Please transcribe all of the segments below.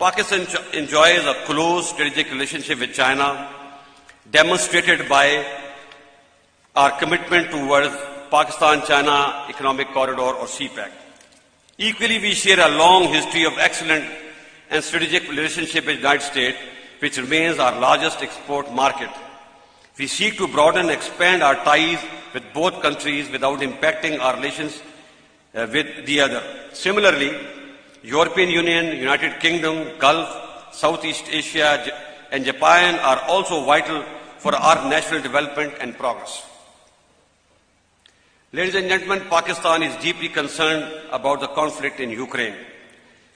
Pakistan enjoys a close strategic relationship with China, demonstrated by our commitment towards Pakistan-China Economic Corridor or CPEC. Equally, we share a long history of excellent and strategic relationship with the United States, which remains our largest export market. We seek to broaden and expand our ties with both countries without impacting our relations with the other. Similarly, European Union, United Kingdom, Gulf, Southeast Asia, and Japan are also vital for our national development and progress. Ladies and gentlemen, Pakistan is deeply concerned about the conflict in Ukraine.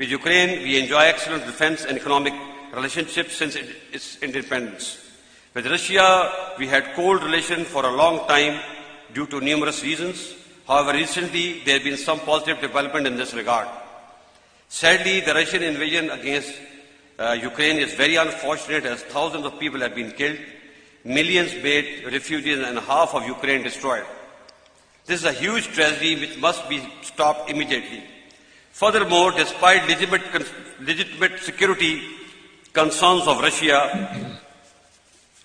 With Ukraine, we enjoy excellent defense and economic relationships since its independence. With Russia, we had cold relations for a long time due to numerous reasons. However, recently there have been some positive development in this regard. Sadly, the Russian invasion against Ukraine is very unfortunate, as thousands of people have been killed, millions made refugees, and half of Ukraine destroyed. This is a huge tragedy which must be stopped immediately. Furthermore, despite legitimate security concerns of Russia,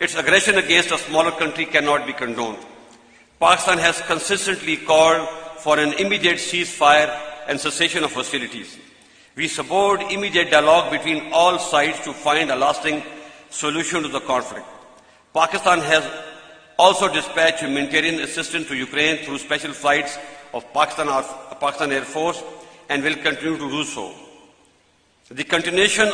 its aggression against a smaller country cannot be condoned. Pakistan has consistently called for an immediate ceasefire and cessation of hostilities. We support immediate dialogue between all sides to find a lasting solution to the conflict. Pakistan has also dispatched humanitarian assistance to Ukraine through special flights of Pakistan Air Force and will continue to do so. The continuation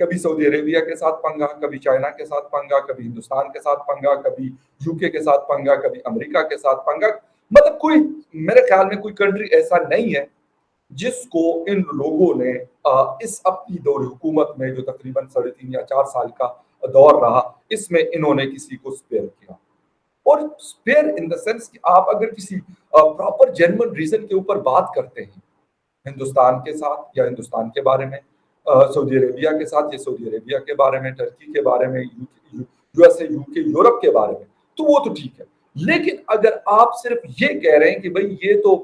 کبھی سعودی عربیہ کے ساتھ پنگا، کبھی China کے ساتھ پنگا، کبھی ہندوستان کے ساتھ پنگا، کبھی یو کے ساتھ پنگا، کبھی امریکہ کے ساتھ پنگا. مطلب کوئی میرے خیال میں کوئی کنٹری ایسا نہیں ہے جس کو ان لوگوں نے اس اپنی دور حکومت میں جو تقریباً 3.5 یا 4 سال کا دور رہا، اس میں انہوں نے کسی کو اسپیئر کیا. اور اسپیئر ان دا سینس کہ آپ اگر کسی پراپر جینوئن ریزن کے اوپر بات کرتے ہیں ہندوستان کے ساتھ یا ہندوستان کے بارے میں، سعودی عربیہ کے ساتھ یا سعودی عربیہ کے بارے میں، ٹرکی کے بارے میں، یو ایس اے، یو کے، یورپ کے بارے میں، تو وہ تو ٹھیک ہے. لیکن اگر آپ صرف یہ کہہ رہے ہیں کہ بھئی یہ تو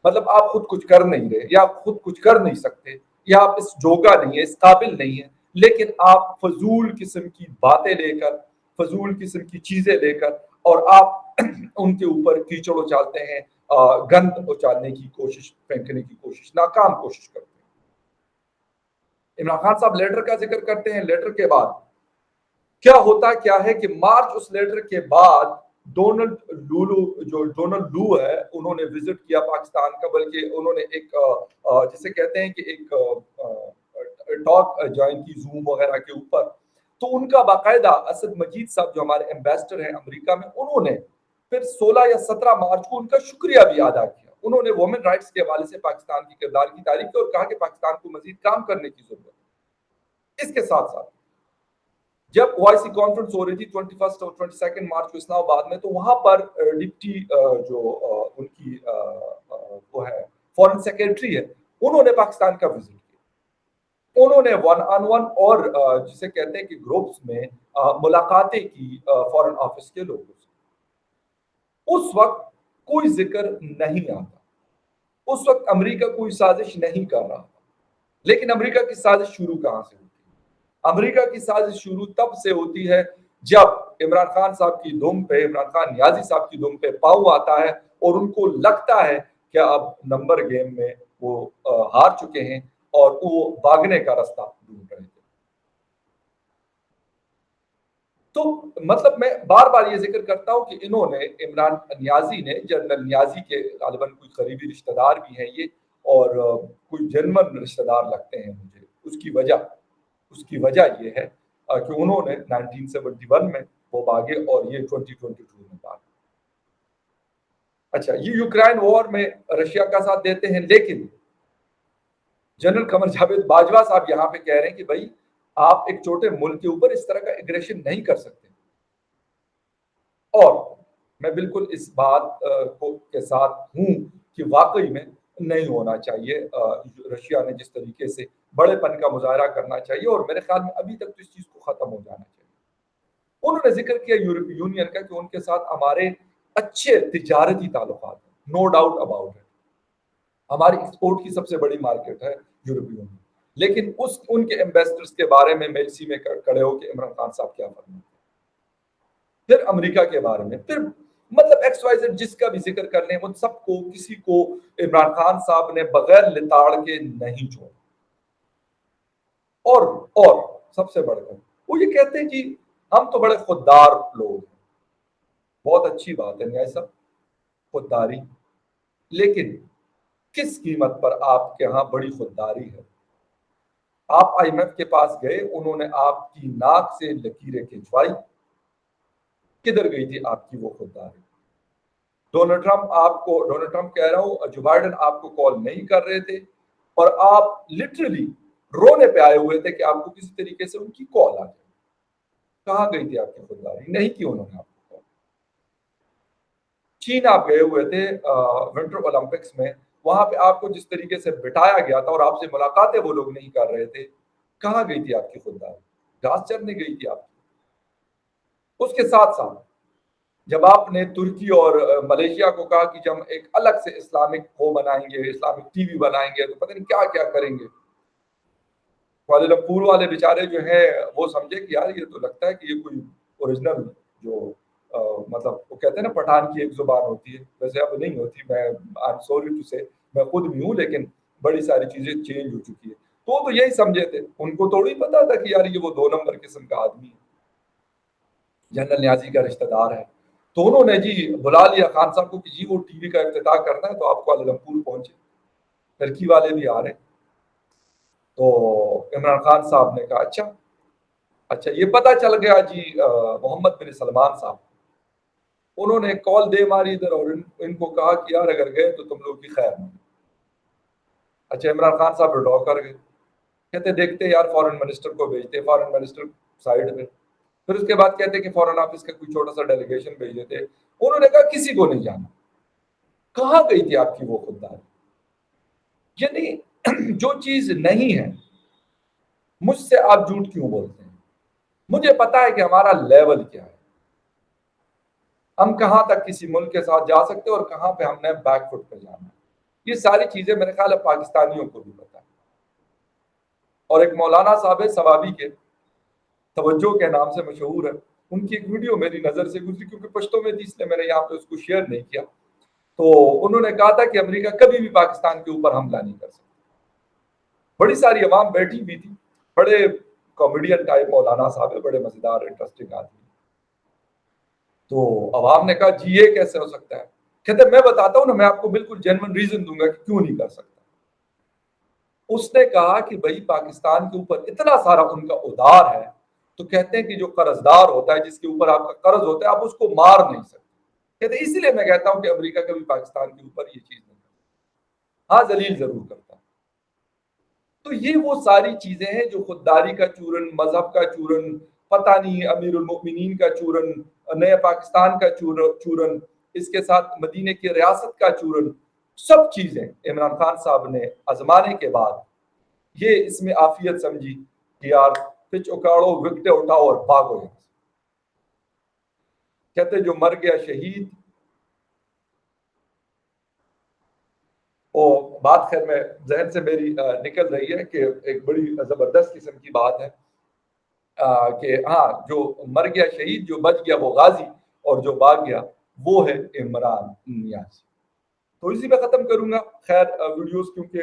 مطلب آپ خود کچھ کر نہیں رہے یا آپ خود کچھ کر نہیں سکتے یا آپ اس جوگا نہیں ہے، اس قابل نہیں ہے، لیکن آپ فضول قسم کی باتیں لے کر، فضول قسم کی چیزیں لے کر اور آپ ان کے اوپر کیچڑ اچالتے ہیں، گند اچالنے کی کوشش، پھینکنے کی کوشش، ناکام کوشش کرتے ہیں. عمران خان صاحب لیٹر کا ذکر کرتے ہیں. لیٹر کے بعد کیا ہوتا کیا ہے کہ مارچ اس لیٹر کے بعد ڈونلڈ لو ہے، انہوں نے وزٹ کیا پاکستان کا، بلکہ انہوں نے ایک جسے کہتے ہیں کہ ایک ٹاک جوائن کی زوم وغیرہ کے اوپر. تو ان کا باقاعدہ اسد مجید صاحب جو ہمارے ایمبیسڈر ہیں امریکہ میں، انہوں نے پھر 16 یا 17 مارچ کو ان کا شکریہ بھی ادا کیا. انہوں نے وومن رائٹس کے حوالے سے پاکستان کی کردار کی تعریف کی اور کہا کہ پاکستان کو مزید کام کرنے کی ضرورت ہے. اس کے ساتھ ساتھ جب OIC کانفرنس ہو رہی تھی 21 اور 22 مارچ کو اسلام آباد میں، تو وہاں پر ڈپٹی جو ان کی وہ ہے فورن سیکرٹری ہے، انہوں نے پاکستان کا وزٹ کیا. انہوں نے 1 on 1 اور جسے کہتے ہیں کہ گروپس میں ملاقاتیں کی فورن آفس کے لوگوں سے. اس وقت کوئی ذکر نہیں آتا، اس وقت امریکہ کوئی سازش نہیں کر رہا. لیکن امریکہ کی سازش شروع کہاں سے ہوتی ہے؟ امریکہ کی سازش شروع تب سے ہوتی ہے جب عمران خان صاحب کی دم پہ، عمران خان نیازی صاحب کی دم پہ پاؤں آتا ہے اور ان کو لگتا ہے کہ اب نمبر گیم میں وہ ہار چکے ہیں اور وہ بھاگنے کا راستہ ڈھونڈ رہے تھے. تو مطلب میں بار بار یہ ذکر کرتا ہوں کہ انہوں نے، عمران نیازی نے، جنرل نیازی کے غالباً کوئی قریبی رشتہ دار بھی ہیں یہ، اور کوئی جنرل رشتہ دار لگتے ہیں مجھے. اس کی وجہ یہ ہے کہ انہوں نے 1971 میں وہ بھاگے اور یہ 2022 میں بھاگے. اچھا، یہ یوکرائن وار میں رشیا کا ساتھ دیتے ہیں، لیکن جنرل قمر جاوید باجوہ صاحب یہاں پہ کہہ رہے ہیں کہ بھائی آپ ایک چھوٹے ملک کے اوپر اس طرح کا ایگریشن نہیں کر سکتے. اور میں بالکل اس بات کے ساتھ ہوں کہ واقعی میں نہیں ہونا چاہیے. رشیا نے جس طریقے سے بڑے پن کا مظاہرہ کرنا چاہیے، اور میرے خیال میں ابھی تک تو اس چیز کو ختم ہو جانا چاہیے. انہوں نے ذکر کیا یورپی یونین کا کہ ان کے ساتھ ہمارے اچھے تجارتی تعلقات ہیں، نو ڈاؤٹ اباؤٹ اٹ. ہماری ایکسپورٹ کی سب سے بڑی مارکیٹ ہے یورپی یونین. لیکن ان کے ایمبیسڈرز کے بارے میں میلسی میں کھڑے ہو کے عمران خان صاحب کیا فرماتے ہیں. پھر امریکہ کے بارے میں، پھر مطلب ایکس وائی زیڈ جس کا بھی ذکر کر لیں، ان سب کو کسی کو عمران خان صاحب نے بغیر لتاڑ کے نہیں چھوڑا. اور سب سے بڑھ کر وہ یہ کہتے ہیں کہ ہم تو بڑے خوددار لوگ ہیں. بہت اچھی بات ہے نیاز صاحب، خودداری، لیکن کس قیمت پر آپ کے ہاں بڑی خودداری ہے؟ آپ آئی ایم ایف کے پاس گئے، انہوں نے آپ کی ناک سے لکیریں کھنچوائی، کدھر گئی تھی آپ کی وہ خودداری؟ ڈونلڈ ٹرمپ کہہ رہا ہوں، جو بائیڈن آپ کو کال نہیں کر رہے تھے اور آپ لٹرلی رونے پہ آئے ہوئے تھے کہ آپ کو کسی طریقے سے ان کی کال آ جائے. کہاں گئی تھی آپ کی خودداری؟ نہیں کی انہوں نے آپ کو کال. چین آپ گئے ہوئے تھے ونٹر اولمپکس میں، وہاں پہ آپ کو جس طریقے سے بٹھایا گیا تھا اور آپ سے ملاقاتیں وہ لوگ نہیں کر رہے تھے، کہاں گئی تھی آپ کی خودداری؟ گھاس چرنے گئی تھی آپ کی. اس کے ساتھ ساتھ جب آپ نے ترکی اور ملیشیا کو کہا کہ جب ہم ایک الگ سے اسلامک وہ بنائیں گے، اسلامک ٹی وی بنائیں گے، تو پتہ نہیں کیا کیا کریں گے. کوالالمپور والے بیچارے جو ہیں وہ سمجھے کہ یار یہ تو لگتا ہے کہ یہ کوئی اوریجنل جو مطلب وہ کہتے ہیں نا پٹھان کی ایک زبان ہوتی ہے، ویسے اب نہیں ہوتی. میں آئی ایم سوری ٹو سے، میں خود بھی ہوں، لیکن بڑی ساری چیزیں چینج ہو چکی ہے. تو یہی سمجھے تھے، ان کو تھوڑی پتا تھا کہ یار یہ وہ 2 نمبر قسم کا آدمی ہے، جنرل نیازی کا رشتہ دار ہے. تو انہوں نے جی بلا لیا خان صاحب کو کہ جی وہ ٹی وی کا افتتاح کرنا ہے تو آپ کوالالمپور پہنچے. ترکی والے بھی آ رہے ہیں. تو عمران خان صاحب نے کہا اچھا یہ پتہ چل گیا جی محمد بن سلمان صاحب، انہوں نے کال دے ماری ادھر اور ان کو کہا کہ یار اگر گئے تو تم لوگ کی خیر نہیں۔ اچھا عمران خان صاحب ڈرا کر گئے، کہتے دیکھتے یار فارن منسٹر کو بھیجتے، فارن منسٹر سائیڈ میں، پھر اس کے بعد کہتے کہ فارن آفس کا کوئی چھوٹا سا ڈیلیگیشن بھیج دیتے، انہوں نے کہا کسی کو نہیں جانا۔ کہاں گئی تھی آپ کی وہ خودداری؟ یعنی جو چیز نہیں ہے مجھ سے آپ جھوٹ کیوں بولتے ہیں؟ مجھے پتا ہے کہ ہمارا لیول کیا ہے، ہم کہاں تک کسی ملک کے ساتھ جا سکتے اور کہاں پہ ہم نے بیک فٹ پہ جانا ہے۔ یہ ساری چیزیں میرے خیال ہے پاکستانیوں کو بھی پتا ہے۔ اور ایک مولانا صاحب ثوابی کے توجہ کے نام سے مشہور ہے، ان کی ایک ویڈیو میری نظر سے گزری کیونکہ پشتوں میں تھی اس لیے میں نے یہاں پہ اس کو شیئر نہیں کیا، تو انہوں نے کہا تھا کہ امریکہ کبھی بھی پاکستان کے اوپر حملہ نہیں کر سکتا۔ بڑی ساری عوام بیٹھی ہوئی تھی، بڑے کامیڈین ٹائپ مولانا صاحب ہے، بڑے مزیدار انٹرسٹنگ آدمی۔ تو عوام نے کہا جی یہ کیسے ہو سکتا ہے؟ کہتے میں بتاتا ہوں نا، میں آپ کو بالکل جینوین ریزن دوں گا کہ کیوں نہیں کر سکتا۔ اس نے کہا کہ بھائی پاکستان کے اوپر اتنا سارا ان کا ادار ہے، تو کہتے ہیں کہ جو قرض دار ہوتا ہے، جس کے اوپر آپ کا قرض ہوتا ہے، آپ اس کو مار نہیں سکتے۔ کہتے ہیں اسی لیے میں کہتا ہوں کہ امریکہ کبھی پاکستان کے اوپر یہ چیز نہیں کرتا، ہاں ذلیل ضرور کرتا۔ تو یہ وہ ساری چیزیں ہیں جو خودداری کا چورن، مذہب کا چورن، پتہ نہیں امیر المؤمنین کا چورن، نئے پاکستان کا چورن، اس کے ساتھ مدینے کی ریاست کا چورن، سب چیزیں عمران خان صاحب نے آزمانے کے بعد یہ اس میں عافیت سمجھی کہ یار پچ اکاڑو، وکٹیں اٹھاؤ اور بھاگو یہاں سے۔ کہتے جو مر گیا شہید، وہ بات خیر میں ذہن سے میری نکل رہی ہے کہ ایک بڑی زبردست قسم کی بات ہے کہ ہاں جو مر گیا شہید، جو بچ گیا وہ غازی، اور جو بھاگ گیا وہ ہے عمران نیازی۔ تو اسی پہ ختم کروں گا۔ خیر ویڈیوز کیونکہ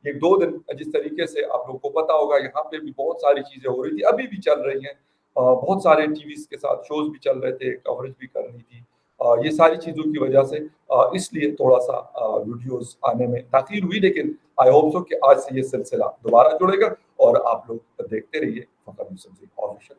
ایک دو دن جس طریقے سے آپ لوگوں کو پتا ہوگا یہاں پہ بھی بہت ساری چیزیں ہو رہی تھی، ابھی بھی چل رہی ہیں، بہت سارے ٹی ویز کے ساتھ شوز بھی چل رہے تھے، کوریج بھی کرنی تھی، یہ ساری چیزوں کی وجہ سے اس لیے تھوڑا سا ویڈیوز آنے میں تاخیر ہوئی، لیکن آئی ہوپ سو کہ آج سے یہ سلسلہ دوبارہ جڑے گا اور آپ لوگ دیکھتے رہیے فخر یوسف زی آفیشل۔